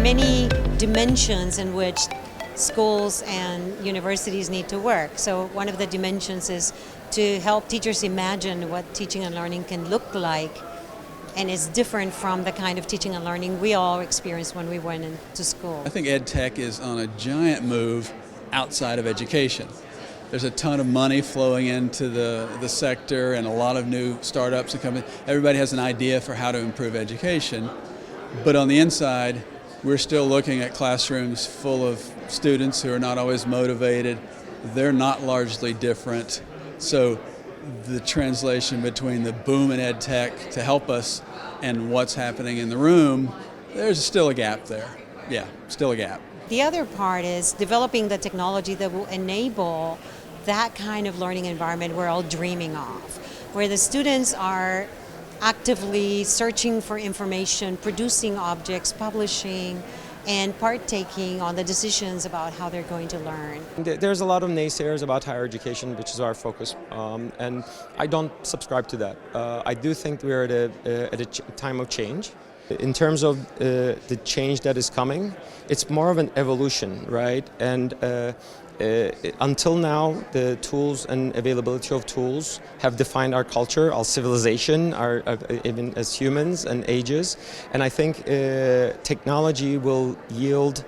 are many dimensions in which schools and universities need to work. So one of the dimensions is to help teachers imagine what teaching and learning can look like, and it's different from the kind of teaching and learning we all experienced when we went into school. I think ed tech is on a giant move outside of education. There's a ton of money flowing into the sector and a lot of new startups that come in. Everybody has an idea for how to improve education, but on the inside, we're still looking at classrooms full of students who are not always motivated. They're not largely different. So the translation between the boom in ed tech to help us and what's happening in the room, there's still a gap there. Yeah, still a gap. The other part is developing the technology that will enable that kind of learning environment we're all dreaming of, where the students are actively searching for information, producing objects, publishing, and partaking on the decisions about how th're going to learn. There's a lot of naysayers about higher education, which is our focus, and I don't subscribe to that. I do think we're at a time of change. In terms of the change that is coming, it's more of an evolution, right? And until now, the tools and availability of tools have defined our culture, our civilization, even as humans and ages. And I think technology will yield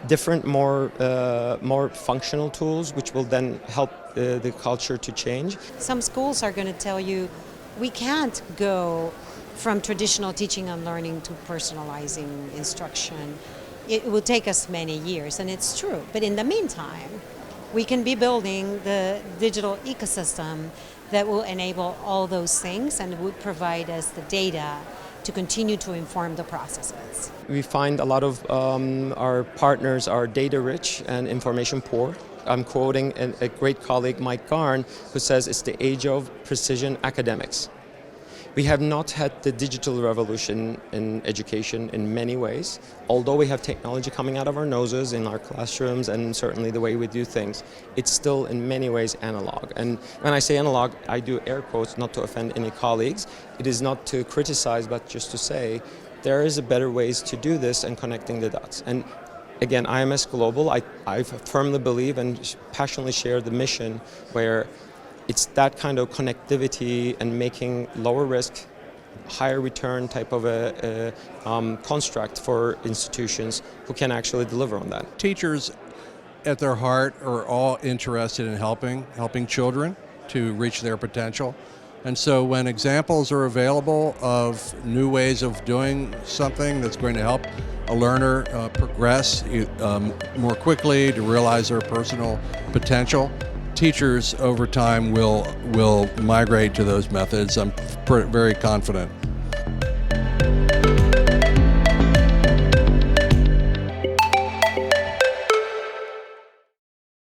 different, more functional tools, which will then help the culture to change. Some schools are going to tell you, we can't go from traditional teaching and learning to personalizing instruction. It will take us many years, and it's true. But in the meantime, we can be building the digital ecosystem that will enable all those things and would provide us the data to continue to inform the processes. We find a lot of our partners are data rich and information poor. I'm quoting a great colleague, Mike Garn, who says it's the age of precision academics. We have not had the digital revolution in education in many ways, although we have technology coming out of our noses in our classrooms and certainly the way we do things. It's still in many ways analog. And when I say analog, I do air quotes not to offend any colleagues. It is not to criticize, but just to say there is a better ways to do this and connecting the dots. And again, IMS Global, I firmly believe and passionately share the mission where it's that kind of connectivity and making lower risk, higher return type of a construct for institutions who can actually deliver on that. Teachers at their heart are all interested in helping children to reach their potential. And so when examples are available of new ways of doing something that's going to help a learner progress more quickly to realize their personal potential, teachers over time will migrate to those methods. I'm very confident.